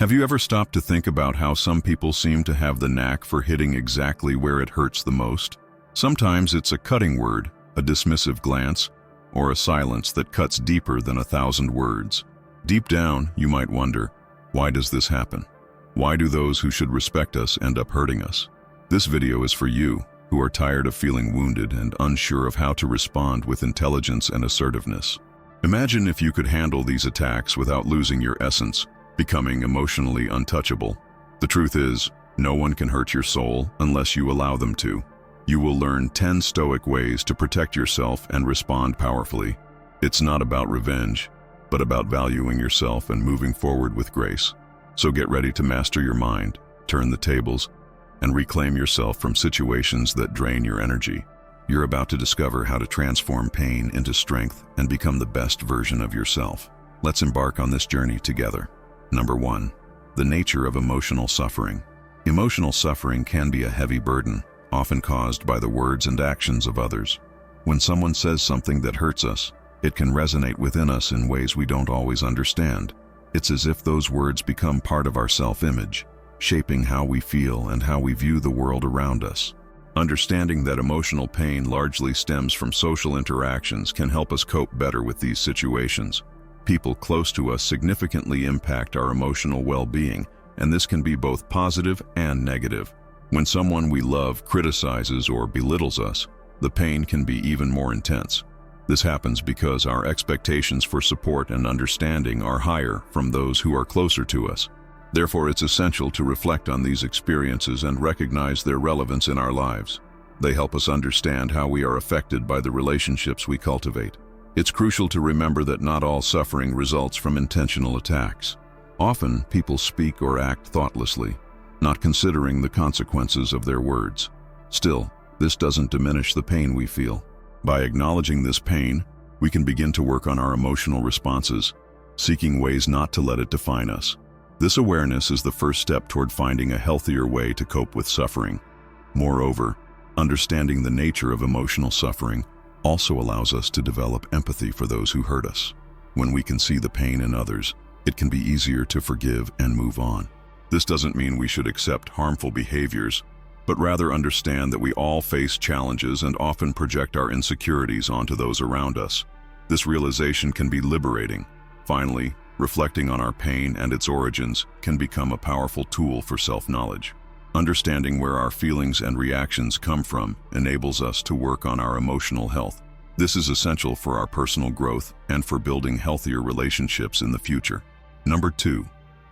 Have you ever stopped to think about how some people seem to have the knack for hitting exactly where it hurts the most? Sometimes it's a cutting word, a dismissive glance, or a silence that cuts deeper than 1,000 words. Deep down, you might wonder, why does this happen? Why do those who should respect us end up hurting us? This video is for you, who are tired of feeling wounded and unsure of how to respond with intelligence and assertiveness. Imagine if you could handle these attacks without losing your essence, becoming emotionally untouchable. The truth is, no one can hurt your soul unless you allow them to. You will learn 10 stoic ways to protect yourself and respond powerfully. It's not about revenge, but about valuing yourself and moving forward with grace. So get ready to master your mind, turn the tables, and reclaim yourself from situations that drain your energy. You're about to discover how to transform pain into strength and become the best version of yourself. Let's embark on this journey together. Number 1. The nature of emotional suffering. Emotional suffering can be a heavy burden, often caused by the words and actions of others. When someone says something that hurts us, it can resonate within us in ways we don't always understand. It's as if those words become part of our self-image, shaping how we feel and how we view the world around us. Understanding that emotional pain largely stems from social interactions can help us cope better with these situations. People close to us significantly impact our emotional well-being, and this can be both positive and negative. When someone we love criticizes or belittles us, the pain can be even more intense. This happens because our expectations for support and understanding are higher from those who are closer to us. Therefore, it's essential to reflect on these experiences and recognize their relevance in our lives. They help us understand how we are affected by the relationships we cultivate. It's crucial to remember that not all suffering results from intentional attacks. Often, people speak or act thoughtlessly, not considering the consequences of their words. Still, this doesn't diminish the pain we feel. By acknowledging this pain, we can begin to work on our emotional responses, seeking ways not to let it define us. This awareness is the first step toward finding a healthier way to cope with suffering. Moreover, understanding the nature of emotional suffering also allows us to develop empathy for those who hurt us. When we can see the pain in others, it can be easier to forgive and move on. This doesn't mean we should accept harmful behaviors, but rather understand that we all face challenges and often project our insecurities onto those around us. This realization can be liberating. Finally, reflecting on our pain and its origins can become a powerful tool for self-knowledge. Understanding where our feelings and reactions come from enables us to work on our emotional health. This is essential for our personal growth and for building healthier relationships in the future. Number 2.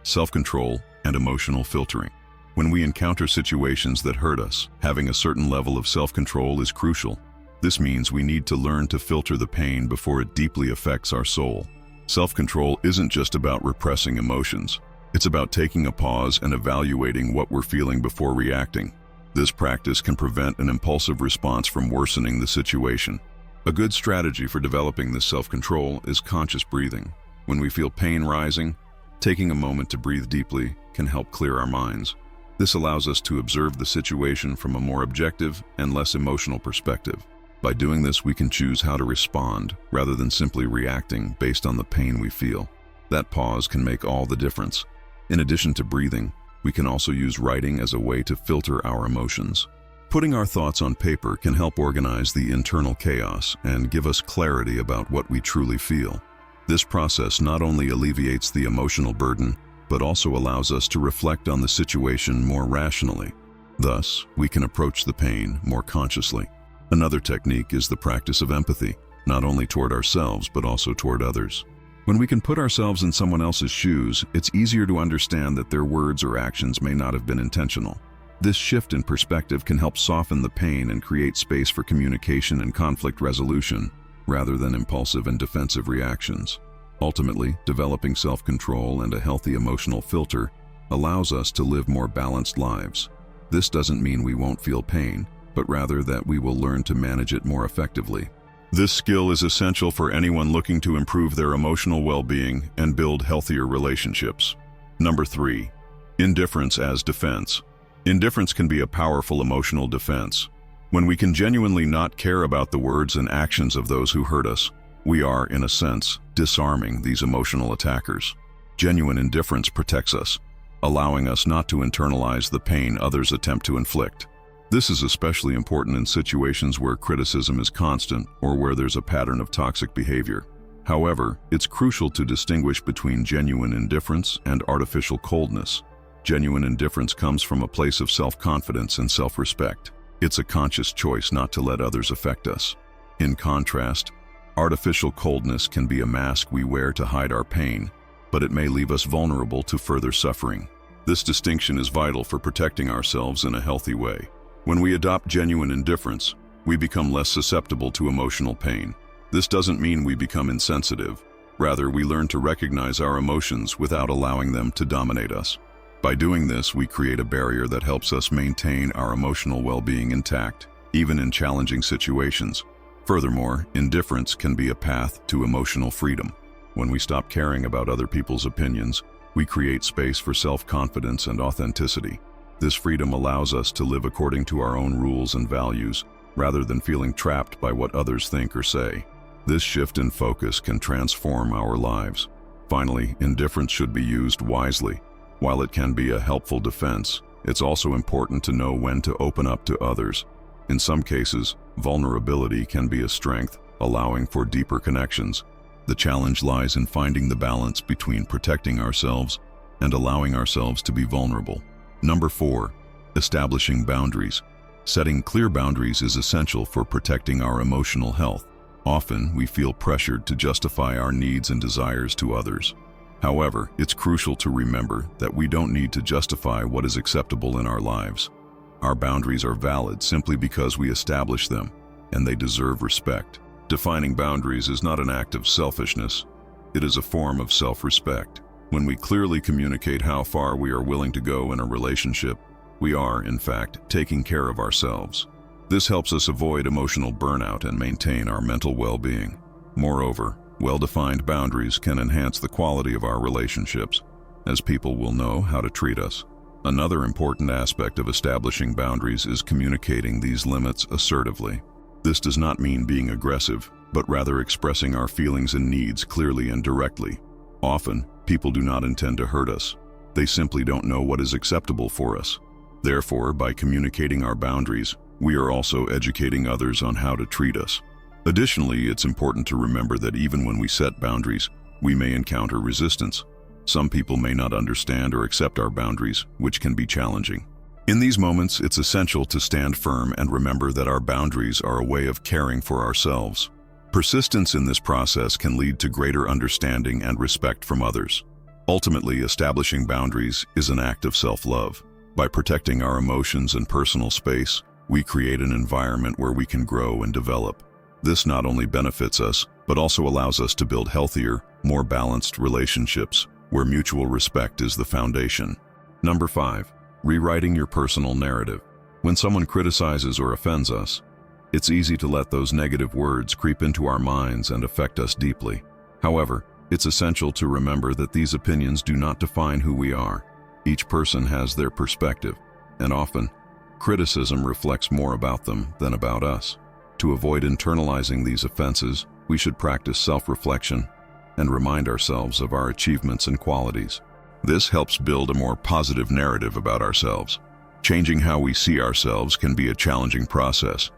Self-control and emotional filtering. When we encounter situations that hurt us, having a certain level of self-control is crucial. This means we need to learn to filter the pain before it deeply affects our soul. Self-control isn't just about repressing emotions. It's about taking a pause and evaluating what we're feeling before reacting. This practice can prevent an impulsive response from worsening the situation. A good strategy for developing this self-control is conscious breathing. When we feel pain rising, taking a moment to breathe deeply can help clear our minds. This allows us to observe the situation from a more objective and less emotional perspective. By doing this, we can choose how to respond rather than simply reacting based on the pain we feel. That pause can make all the difference. In addition to breathing, we can also use writing as a way to filter our emotions. Putting our thoughts on paper can help organize the internal chaos and give us clarity about what we truly feel. This process not only alleviates the emotional burden, but also allows us to reflect on the situation more rationally. Thus, we can approach the pain more consciously. Another technique is the practice of empathy, not only toward ourselves but also toward others. When we can put ourselves in someone else's shoes, it's easier to understand that their words or actions may not have been intentional. This shift in perspective can help soften the pain and create space for communication and conflict resolution, rather than impulsive and defensive reactions. Ultimately, developing self-control and a healthy emotional filter allows us to live more balanced lives. This doesn't mean we won't feel pain, but rather that we will learn to manage it more effectively. This skill is essential for anyone looking to improve their emotional well-being and build healthier relationships. Number 3. Indifference as defense. Indifference can be a powerful emotional defense. When we can genuinely not care about the words and actions of those who hurt us, we are, in a sense, disarming these emotional attackers. Genuine indifference protects us, allowing us not to internalize the pain others attempt to inflict. This is especially important in situations where criticism is constant or where there's a pattern of toxic behavior. However, it's crucial to distinguish between genuine indifference and artificial coldness. Genuine indifference comes from a place of self-confidence and self-respect. It's a conscious choice not to let others affect us. In contrast, artificial coldness can be a mask we wear to hide our pain, but it may leave us vulnerable to further suffering. This distinction is vital for protecting ourselves in a healthy way. When we adopt genuine indifference, we become less susceptible to emotional pain. This doesn't mean we become insensitive. Rather, we learn to recognize our emotions without allowing them to dominate us. By doing this, we create a barrier that helps us maintain our emotional well-being intact, even in challenging situations. Furthermore, indifference can be a path to emotional freedom. When we stop caring about other people's opinions, we create space for self-confidence and authenticity. This freedom allows us to live according to our own rules and values, rather than feeling trapped by what others think or say. This shift in focus can transform our lives. Finally, indifference should be used wisely. While it can be a helpful defense, it's also important to know when to open up to others. In some cases, vulnerability can be a strength, allowing for deeper connections. The challenge lies in finding the balance between protecting ourselves and allowing ourselves to be vulnerable. Number 4, establishing boundaries. Setting clear boundaries is essential for protecting our emotional health. Often, we feel pressured to justify our needs and desires to others. However, it's crucial to remember that we don't need to justify what is acceptable in our lives. Our boundaries are valid simply because we establish them, and they deserve respect. Defining boundaries is not an act of selfishness. It is a form of self-respect. When we clearly communicate how far we are willing to go in a relationship, we are, in fact, taking care of ourselves. This helps us avoid emotional burnout and maintain our mental well-being. Moreover, well-defined boundaries can enhance the quality of our relationships, as people will know how to treat us. Another important aspect of establishing boundaries is communicating these limits assertively. This does not mean being aggressive, but rather expressing our feelings and needs clearly and directly. Often, people do not intend to hurt us. They simply don't know what is acceptable for us. Therefore, by communicating our boundaries, we are also educating others on how to treat us. Additionally, it's important to remember that even when we set boundaries, we may encounter resistance. Some people may not understand or accept our boundaries, which can be challenging. In these moments, it's essential to stand firm and remember that our boundaries are a way of caring for ourselves. Persistence in this process can lead to greater understanding and respect from others. Ultimately, establishing boundaries is an act of self-love. By protecting our emotions and personal space, we create an environment where we can grow and develop. This not only benefits us, but also allows us to build healthier, more balanced relationships, where mutual respect is the foundation. Number 5. Rewriting your personal narrative. When someone criticizes or offends us, it's easy to let those negative words creep into our minds and affect us deeply. However, it's essential to remember that these opinions do not define who we are. Each person has their perspective, and often, criticism reflects more about them than about us. To avoid internalizing these offenses, we should practice self-reflection and remind ourselves of our achievements and qualities. This helps build a more positive narrative about ourselves. Changing how we see ourselves can be a challenging process,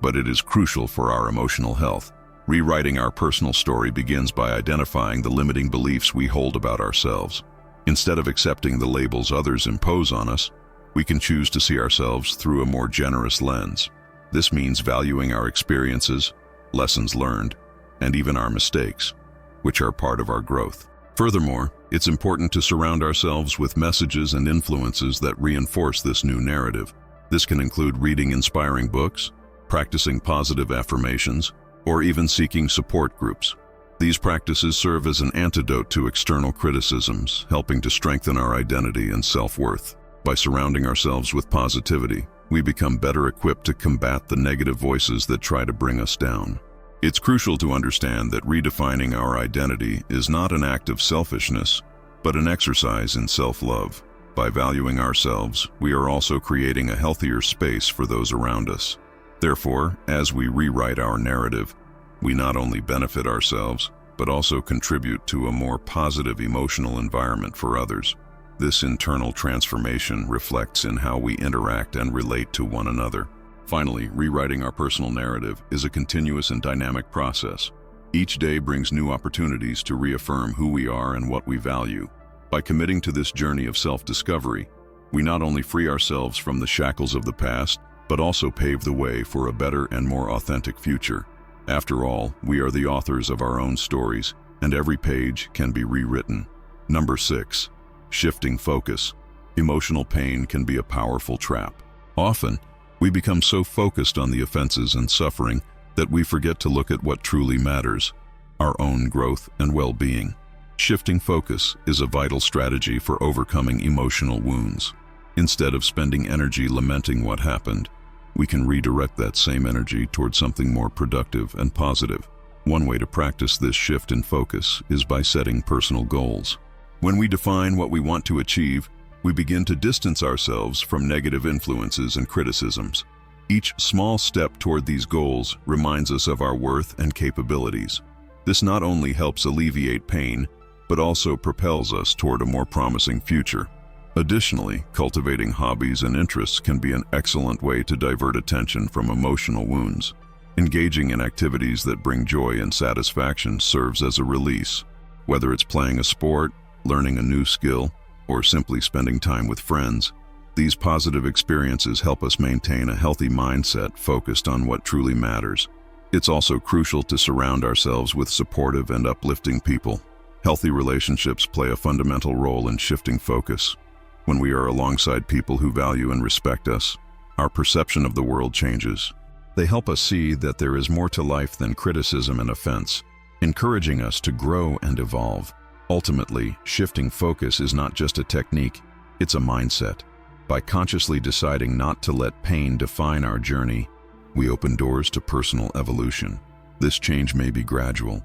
but it is crucial for our emotional health. Rewriting our personal story begins by identifying the limiting beliefs we hold about ourselves. Instead of accepting the labels others impose on us, we can choose to see ourselves through a more generous lens. This means valuing our experiences, lessons learned, and even our mistakes, which are part of our growth. Furthermore, it's important to surround ourselves with messages and influences that reinforce this new narrative. This can include reading inspiring books, practicing positive affirmations, or even seeking support groups. These practices serve as an antidote to external criticisms, helping to strengthen our identity and self-worth. By surrounding ourselves with positivity, we become better equipped to combat the negative voices that try to bring us down. It's crucial to understand that redefining our identity is not an act of selfishness, but an exercise in self-love. By valuing ourselves, we are also creating a healthier space for those around us. Therefore, as we rewrite our narrative, we not only benefit ourselves, but also contribute to a more positive emotional environment for others. This internal transformation reflects in how we interact and relate to one another. Finally, rewriting our personal narrative is a continuous and dynamic process. Each day brings new opportunities to reaffirm who we are and what we value. By committing to this journey of self-discovery, we not only free ourselves from the shackles of the past, but also pave the way for a better and more authentic future. After all, we are the authors of our own stories, and every page can be rewritten. Number 6. Shifting focus. Emotional pain can be a powerful trap. Often, we become so focused on the offenses and suffering that we forget to look at what truly matters, our own growth and well-being. Shifting focus is a vital strategy for overcoming emotional wounds. Instead of spending energy lamenting what happened, we can redirect that same energy toward something more productive and positive. One way to practice this shift in focus is by setting personal goals. When we define what we want to achieve, we begin to distance ourselves from negative influences and criticisms. Each small step toward these goals reminds us of our worth and capabilities. This not only helps alleviate pain, but also propels us toward a more promising future. Additionally, cultivating hobbies and interests can be an excellent way to divert attention from emotional wounds. Engaging in activities that bring joy and satisfaction serves as a release. Whether it's playing a sport, learning a new skill, or simply spending time with friends, these positive experiences help us maintain a healthy mindset focused on what truly matters. It's also crucial to surround ourselves with supportive and uplifting people. Healthy relationships play a fundamental role in shifting focus. When we are alongside people who value and respect us, our perception of the world changes. They help us see that there is more to life than criticism and offense, encouraging us to grow and evolve. Ultimately, shifting focus is not just a technique, it's a mindset. By consciously deciding not to let pain define our journey, we open doors to personal evolution. This change may be gradual,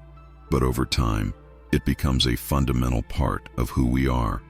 but over time, it becomes a fundamental part of who we are,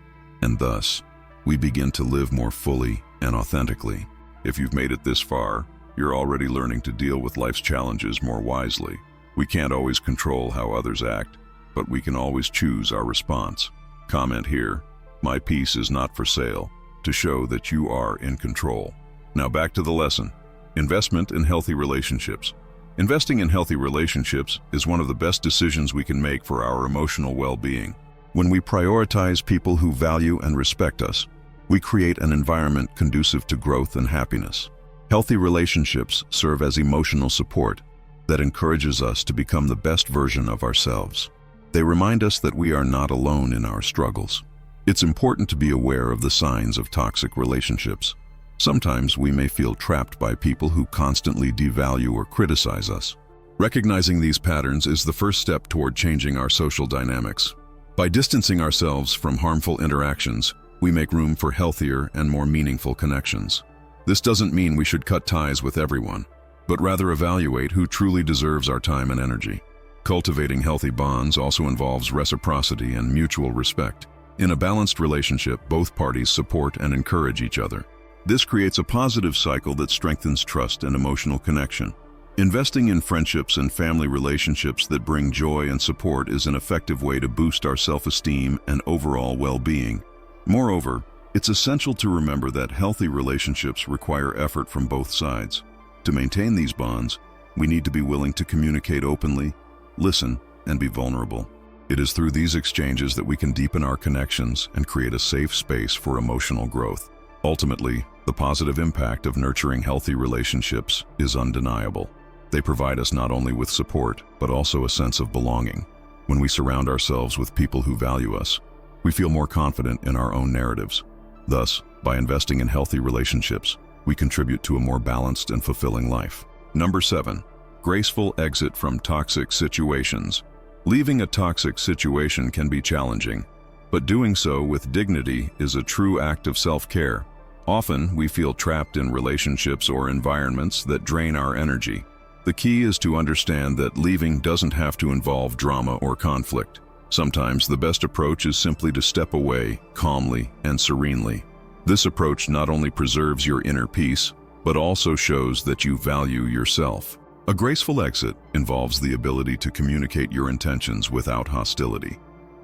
and thus, we begin to live more fully and authentically. If you've made it this far, you're already learning to deal with life's challenges more wisely. We can't always control how others act, but we can always choose our response. Comment here, "My peace is not for sale," to show that you are in control. Now back to the lesson. Investment in healthy relationships. Investing in healthy relationships is one of the best decisions we can make for our emotional well-being. When we prioritize people who value and respect us, we create an environment conducive to growth and happiness. Healthy relationships serve as emotional support that encourages us to become the best version of ourselves. They remind us that we are not alone in our struggles. It's important to be aware of the signs of toxic relationships. Sometimes we may feel trapped by people who constantly devalue or criticize us. Recognizing these patterns is the first step toward changing our social dynamics. By distancing ourselves from harmful interactions, we make room for healthier and more meaningful connections. This doesn't mean we should cut ties with everyone, but rather evaluate who truly deserves our time and energy. Cultivating healthy bonds also involves reciprocity and mutual respect. In a balanced relationship, both parties support and encourage each other. This creates a positive cycle that strengthens trust and emotional connection. Investing in friendships and family relationships that bring joy and support is an effective way to boost our self-esteem and overall well-being. Moreover, it's essential to remember that healthy relationships require effort from both sides. To maintain these bonds, we need to be willing to communicate openly, listen, and be vulnerable. It is through these exchanges that we can deepen our connections and create a safe space for emotional growth. Ultimately, the positive impact of nurturing healthy relationships is undeniable. They provide us not only with support, but also a sense of belonging. When we surround ourselves with people who value us, we feel more confident in our own narratives. Thus, by investing in healthy relationships, we contribute to a more balanced and fulfilling life. Number 7. Graceful exit from toxic situations. Leaving a toxic situation can be challenging, but doing so with dignity is a true act of self-care. Often, we feel trapped in relationships or environments that drain our energy. The key is to understand that leaving doesn't have to involve drama or conflict. Sometimes the best approach is simply to step away calmly and serenely. This approach not only preserves your inner peace, but also shows that you value yourself. A graceful exit involves the ability to communicate your intentions without hostility.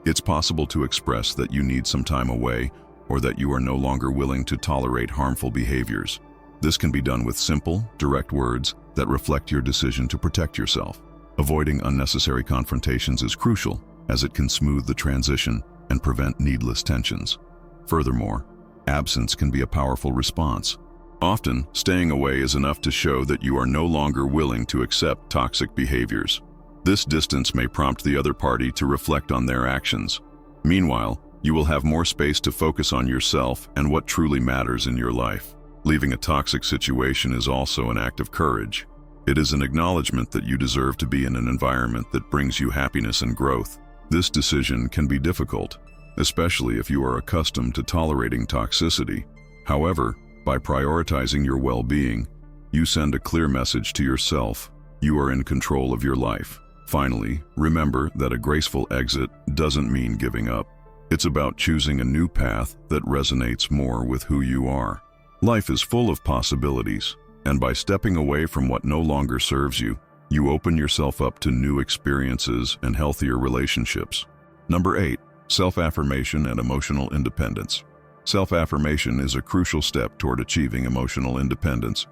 It's possible to express that you need some time away or that you are no longer willing to tolerate harmful behaviors. This can be done with simple, direct words that reflect your decision to protect yourself. Avoiding unnecessary confrontations is crucial, as it can smooth the transition and prevent needless tensions. Furthermore, absence can be a powerful response. Often, staying away is enough to show that you are no longer willing to accept toxic behaviors. This distance may prompt the other party to reflect on their actions. Meanwhile, you will have more space to focus on yourself and what truly matters in your life. Leaving a toxic situation is also an act of courage. It is an acknowledgement that you deserve to be in an environment that brings you happiness and growth. This decision can be difficult, especially if you are accustomed to tolerating toxicity. However, by prioritizing your well-being, you send a clear message to yourself. You are in control of your life. Finally, remember that a graceful exit doesn't mean giving up. It's about choosing a new path that resonates more with who you are. Life is full of possibilities, and by stepping away from what no longer serves you, you open yourself up to new experiences and healthier relationships. Number 8. Self-affirmation and emotional independence. Self-affirmation is a crucial step toward achieving emotional independence.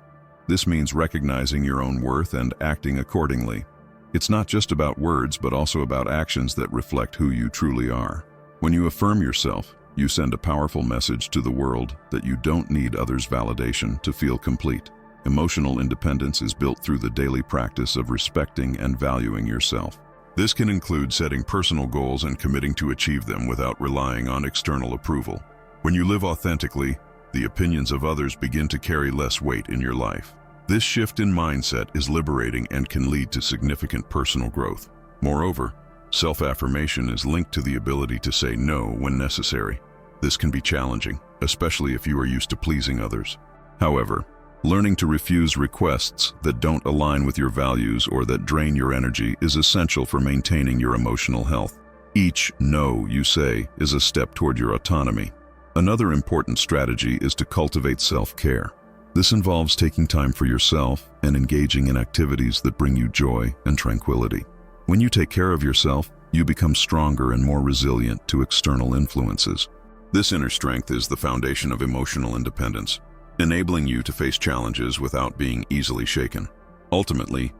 This means recognizing your own worth and acting accordingly. It's not just about words, but also about actions that reflect who you truly are. When you affirm yourself, you send a powerful message to the world that you don't need others' validation to feel complete. Emotional independence is built through the daily practice of respecting and valuing yourself. This can include setting personal goals and committing to achieve them without relying on external approval. When you live authentically, the opinions of others begin to carry less weight in your life. This shift in mindset is liberating and can lead to significant personal growth. Moreover, self-affirmation is linked to the ability to say no when necessary. This can be challenging, especially if you are used to pleasing others. However, learning to refuse requests that don't align with your values or that drain your energy is essential for maintaining your emotional health. Each no you say is a step toward your autonomy. Another important strategy is to cultivate self-care. This involves taking time for yourself and engaging in activities that bring you joy and tranquility. When you take care of yourself, you become stronger and more resilient to external influences. This inner strength is the foundation of emotional independence, enabling you to face challenges without being easily shaken. Ultimately,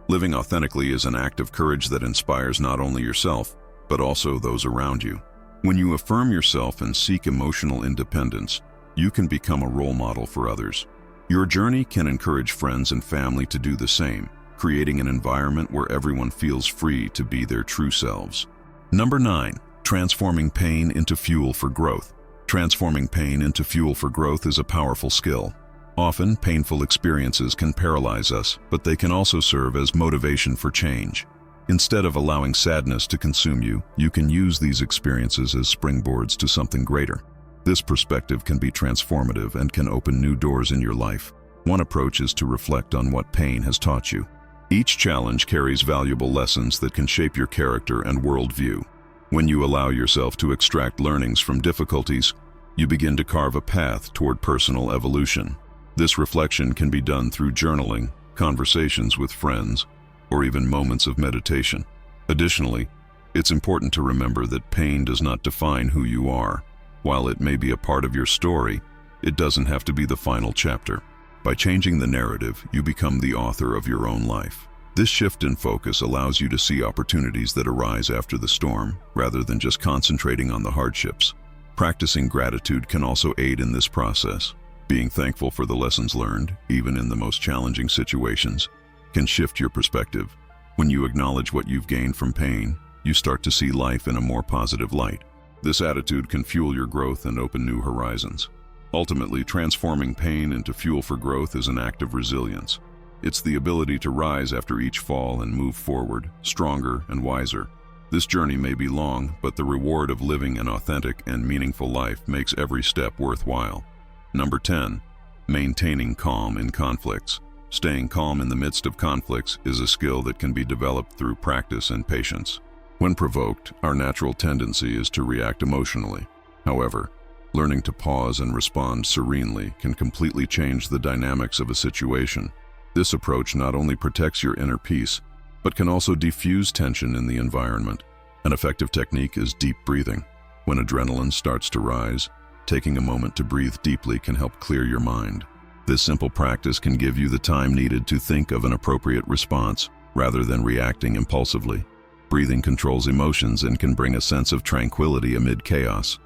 living authentically is an act of courage that inspires not only yourself, but also those around you. When you affirm yourself and seek emotional independence, you can become a role model for others. Your journey can encourage friends and family to do the same, creating an environment where everyone feels free to be their true selves. Number 9. Transforming pain into fuel for growth. Transforming pain into fuel for growth is a powerful skill. Often, painful experiences can paralyze us, but they can also serve as motivation for change. Instead of allowing sadness to consume you, you can use these experiences as springboards to something greater. This perspective can be transformative and can open new doors in your life. One approach is to reflect on what pain has taught you. Each challenge carries valuable lessons that can shape your character and worldview. When you allow yourself to extract learnings from difficulties, you begin to carve a path toward personal evolution. This reflection can be done through journaling, conversations with friends, or even moments of meditation. Additionally, it's important to remember that pain does not define who you are. While it may be a part of your story, it doesn't have to be the final chapter. By changing the narrative, you become the author of your own life. This shift in focus allows you to see opportunities that arise after the storm, rather than just concentrating on the hardships. Practicing gratitude can also aid in this process. Being thankful for the lessons learned, even in the most challenging situations, can shift your perspective. When you acknowledge what you've gained from pain, you start to see life in a more positive light. This attitude can fuel your growth and open new horizons. Ultimately, transforming pain into fuel for growth is an act of resilience. It's the ability to rise after each fall and move forward, stronger and wiser. This journey may be long, but the reward of living an authentic and meaningful life makes every step worthwhile. Number 10. Maintaining calm in conflicts. Staying calm in the midst of conflicts is a skill that can be developed through practice and patience. When provoked, our natural tendency is to react emotionally. However, learning to pause and respond serenely can completely change the dynamics of a situation. This approach not only protects your inner peace, but can also diffuse tension in the environment. An effective technique is deep breathing. When adrenaline starts to rise, taking a moment to breathe deeply can help clear your mind. This simple practice can give you the time needed to think of an appropriate response rather than reacting impulsively. Breathing controls emotions and can bring a sense of tranquility amid chaos.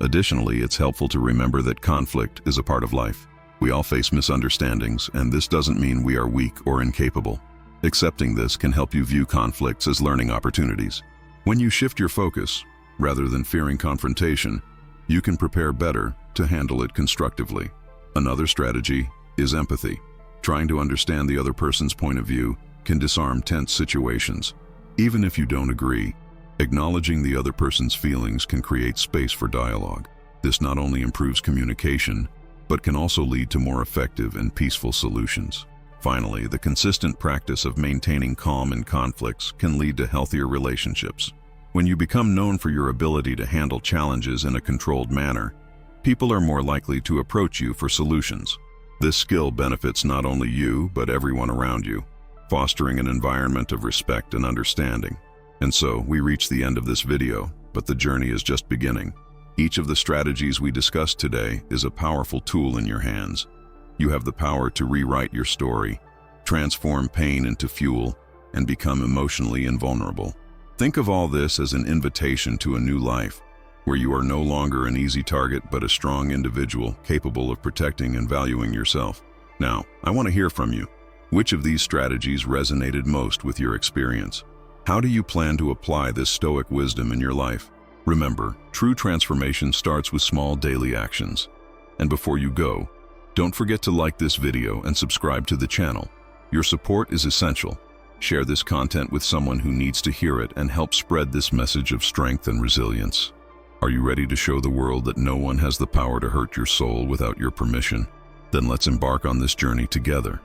Additionally, it's helpful to remember that conflict is a part of life. We all face misunderstandings, and this doesn't mean we are weak or incapable. Accepting this can help you view conflicts as learning opportunities. When you shift your focus, rather than fearing confrontation, you can prepare better to handle it constructively. Another strategy is empathy. Trying to understand the other person's point of view can disarm tense situations. Even if you don't agree, acknowledging the other person's feelings can create space for dialogue. This not only improves communication, but can also lead to more effective and peaceful solutions. Finally, the consistent practice of maintaining calm in conflicts can lead to healthier relationships. When you become known for your ability to handle challenges in a controlled manner, people are more likely to approach you for solutions. This skill benefits not only you, but everyone around you, fostering an environment of respect and understanding. And so, we reach the end of this video, but the journey is just beginning. Each of the strategies we discussed today is a powerful tool in your hands. You have the power to rewrite your story, transform pain into fuel, and become emotionally invulnerable. Think of all this as an invitation to a new life, where you are no longer an easy target but a strong individual capable of protecting and valuing yourself. Now, I want to hear from you. Which of these strategies resonated most with your experience? How do you plan to apply this Stoic wisdom in your life? Remember, true transformation starts with small daily actions. And before you go, don't forget to like this video and subscribe to the channel. Your support is essential. Share this content with someone who needs to hear it and help spread this message of strength and resilience. Are you ready to show the world that no one has the power to hurt your soul without your permission? Then let's embark on this journey together.